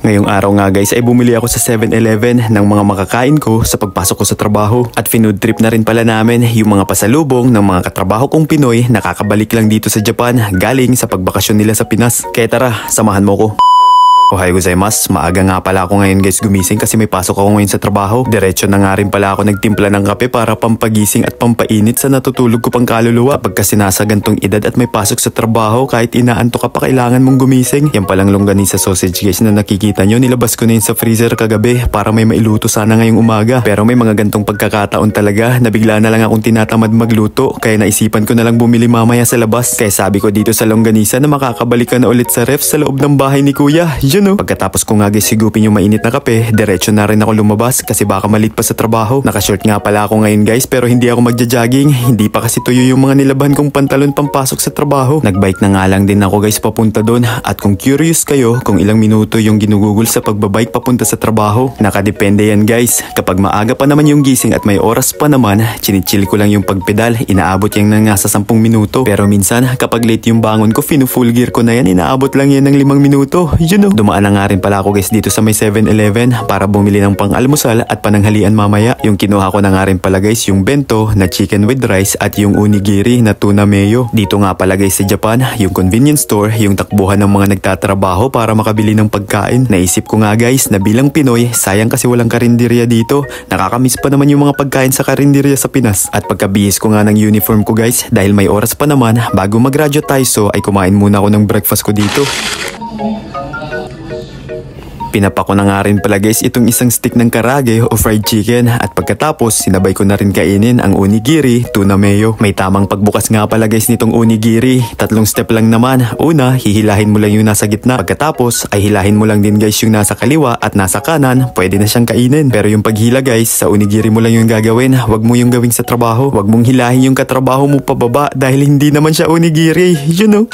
Ngayong araw nga guys ay bumili ako sa 7-Eleven ng mga makakain ko sa pagpasok ko sa trabaho. At finood trip na rin pala namin yung mga pasalubong ng mga katrabaho kong Pinoy na kakabalik lang dito sa Japan galing sa pagbakasyon nila sa Pinas. Kaya tara, samahan mo ko. Ohayo gozaimasu, maaga nga pala ako ngayon guys gumising kasi may pasok ako ngayon sa trabaho. Diretso na nga rin pala ako nagtimpla ng kape para pampagising at pampainit sa natutulog ko pang kaluluwa. Kapag kasi nasa gantong edad at may pasok sa trabaho, kahit inaantok ka pa kailangan mong gumising. Yan palang longganisa sausage guys na nakikita nyo, nilabas ko na yun sa freezer kagabi para may mailuto sana ngayong umaga. Pero may mga gantong pagkakataon talaga na bigla na lang akong tinatamad magluto, kaya naisipan ko na lang bumili mamaya sa labas. Kaya sabi ko dito sa longganisa na makakabalik ka na ulit sa ref sa loob ng bahay ni kuya. Pagkatapos ko nga guys sigupin yung mainit na kape, diretso na rin ako lumabas kasi baka malit pa sa trabaho. Nakashort nga pala ako ngayon guys pero hindi ako magja-jogging. Hindi pa kasi tuyo yung mga nilaban kong pantalon pampasok sa trabaho. Nagbike na nga lang din ako guys papunta doon. At kung curious kayo kung ilang minuto yung ginugugol sa pagbabike papunta sa trabaho, nakadepende yan guys. Kapag maaga pa naman yung gising at may oras pa naman, chinichill ko lang yung pagpedal, inaabot yan na nga sa 10 minuto. Pero minsan kapag late yung bangon ko, full gear ko na yan, inaabot lang yan ng 5 minuto. Dumaan na nga rin pala ako guys dito sa may 7-Eleven para bumili ng pang-almusal at pananghalian mamaya. Yung kinuha ko na nga rin pala guys yung bento na chicken with rice at yung onigiri na tuna mayo. Dito nga pala guys sa Japan, yung convenience store, yung takbuhan ng mga nagtatrabaho para makabili ng pagkain. Naisip ko nga guys na bilang Pinoy, sayang kasi walang karinderya dito. Nakakamiss pa naman yung mga pagkain sa karinderya sa Pinas. At pagkabihis ko nga ng uniform ko guys, dahil may oras pa naman bago mag-radyo tayo, ay kumain muna ako ng breakfast ko dito. Pinapa ko na nga rin pala guys itong isang stick ng karage o fried chicken at pagkatapos sinabay ko na rin kainin ang onigiri tuna mayo. May tamang pagbukas nga pala guys nitong onigiri. 3 step lang naman. Una, hihilahin mo lang yung nasa gitna. Pagkatapos ay hilahin mo lang din guys yung nasa kaliwa at nasa kanan. Pwede na siyang kainin. Pero yung paghila guys, sa onigiri mo lang yung gagawin. Huwag mo yung gawing sa trabaho. Huwag mong hilahin yung katrabaho mo pababa dahil hindi naman siya onigiri. You know?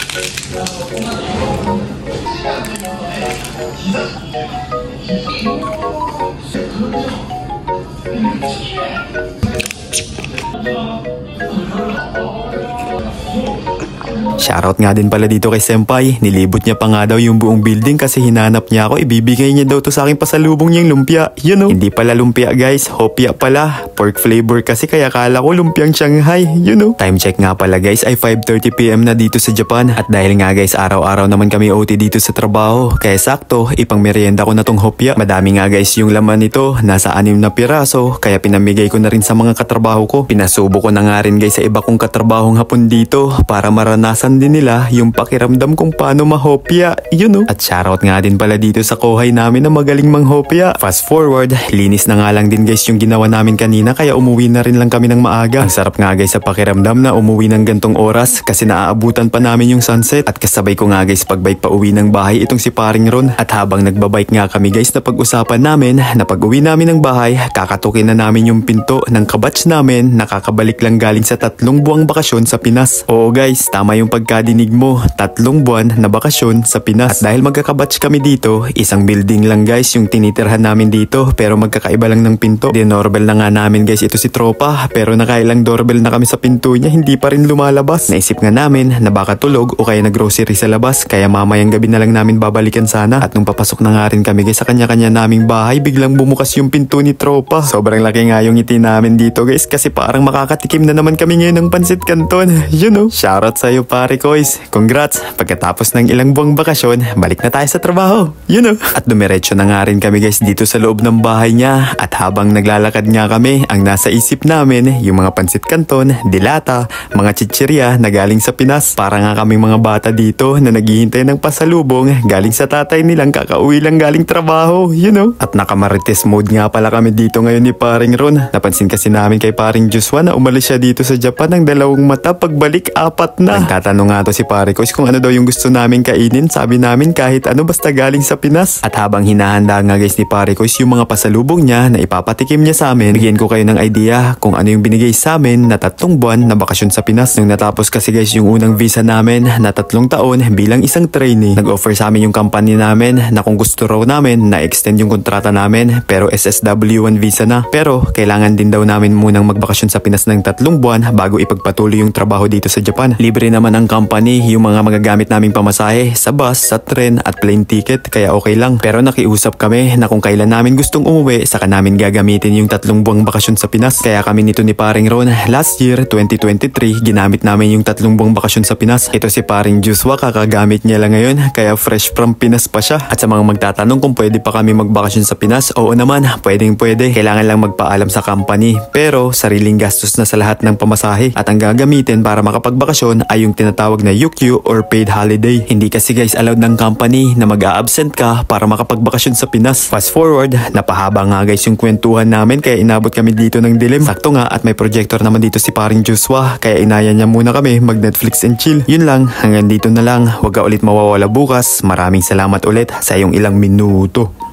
Shoutout nga din pala dito kay Senpai. Nilibot niya pa nga daw yung buong building kasi hinanap niya ako. Ibibigay niya daw to sa aking pasalubong niyang lumpia. You know? Hindi pala lumpia guys, hopya pala. Pork flavor kasi kaya kala ko lumpiang Shanghai. You know? Time check nga pala guys ay 5:30 PM na dito sa Japan. At dahil nga guys araw-araw naman kami OT dito sa trabaho, kaya sakto ipang merienda ko na tong hopya. Madami nga guys yung laman nito, nasa 6 na piraso, kaya pinamigay ko na rin sa mga katrabaho ko. Pinasubo ko na nga rin guys sa iba kong katrabahong hapon dito para maranasan din nila yung pakiramdam kung paano mahopya, you know. At shoutout nga din pala dito sa kohay namin na magaling manghopya. Fast forward, linis na nga lang din guys yung ginawa namin kanina kaya umuwi na rin lang kami ng maaga. Ang sarap nga guys sa pakiramdam na umuwi ng gantong oras kasi naaabutan pa namin yung sunset. At kasabay ko nga guys pagbike pa uwi ng bahay itong si Paring Ron. At habang nagbabike nga kami guys na pag-usapan namin na pag uwi namin ng bahay, kakatukin na namin yung pinto ng kabatch namin na kakabalik lang galing sa 3 buwang bakasyon sa Pinas. Oo guys, tama yung pagkadinig mo, 3 buwan na bakasyon sa Pinas. At dahil magkakabatch kami dito, isang building lang guys yung tinitirhan namin dito pero magkakaiba lang ng pinto. Dinorbell na nga namin guys ito si Tropa pero nakailang doorbell na kami sa pinto niya, hindi pa rin lumalabas. Naisip nga namin na baka tulog o kaya nag-grocery sa labas kaya mamayang gabi na lang namin babalikan sana. At nung papasok na nga rin kami guys sa kanya-kanya naming bahay, biglang bumukas yung pinto ni Tropa. Sobrang laki nga yung ngiti namin dito guys kasi parang makakatikim na naman kami ngayon ng pansit canton. You know? Shoutout sa'yo pare Kois. Congrats! Pagkatapos ng ilang buwang bakasyon, balik na tayo sa trabaho. You know? At dumiretso na nga rin kami guys dito sa loob ng bahay niya. At habang naglalakad nga kami, ang nasa isip namin, yung mga pansit canton, dilata, mga chichirya na galing sa Pinas. Para nga kaming mga bata dito na naghihintay ng pasalubong galing sa tatay nilang kakauwi lang galing trabaho. You know? At nakamarites mode nga pala kami dito ngayon ni Paring Ron. Napansin kasi namin kay Paring Joshua na umalis siya dito sa Japan ng 2 mata, pagbalik 4 na. Nagtatanong nga to si Pare Kois kung ano daw yung gusto namin kainin. Sabi namin kahit ano basta galing sa Pinas. At habang hinahanda nga guys ni Pare Kois yung mga pasalubong niya na ipapatikim niya sa amin, bigyan ko kayo ng idea kung ano yung binigay sa amin na 3 buwan na bakasyon sa Pinas. Nung natapos kasi guys yung unang visa namin na 3 taon bilang isang trainee, nag-offer sa amin yung company namin na kung gusto raw namin na extend yung kontrata namin pero SSW1 visa na. Pero kailangan din daw namin munang magbakasyon sa Pinas ng 3 buwan bago ipagpatuloy yung trabaho dito sa Japan. Libre naman ang ng company yung mga magagamit naming pamasahe sa bus, sa tren at plane ticket kaya okay lang. Pero nakiusap kami na kung kailan namin gustong umuwi saka namin gagamitin yung 3 buwang bakasyon sa Pinas. Kaya kami nito ni paring Ron last year 2023 ginamit namin yung 3 buwang bakasyon sa Pinas. Ito si paring Joshua kakagamit niya lang ngayon kaya fresh from Pinas pa siya. At sa mga magtatanong kung pwede pa kami magbakasyon sa Pinas, oo naman, pwedeng pwede. Kailangan lang magpaalam sa company pero sariling gastos na sa lahat ng pamasahe at ang gagamitin para makapagbakasyon ay yung tinatawag na UQ or paid holiday. Hindi kasi guys allowed ng company na mag-a-absent ka para makapagbakasyon sa Pinas. Fast forward, napahaba nga guys yung kwentuhan namin kaya inabot kami dito ng dilim. Sakto nga at may projector naman dito si paring Joshua kaya inaya niya muna kami mag Netflix and chill. Yun lang, hanggang dito na lang. Huwag ka ulit mawawala bukas. Maraming salamat ulit sa iyong ilang minuto.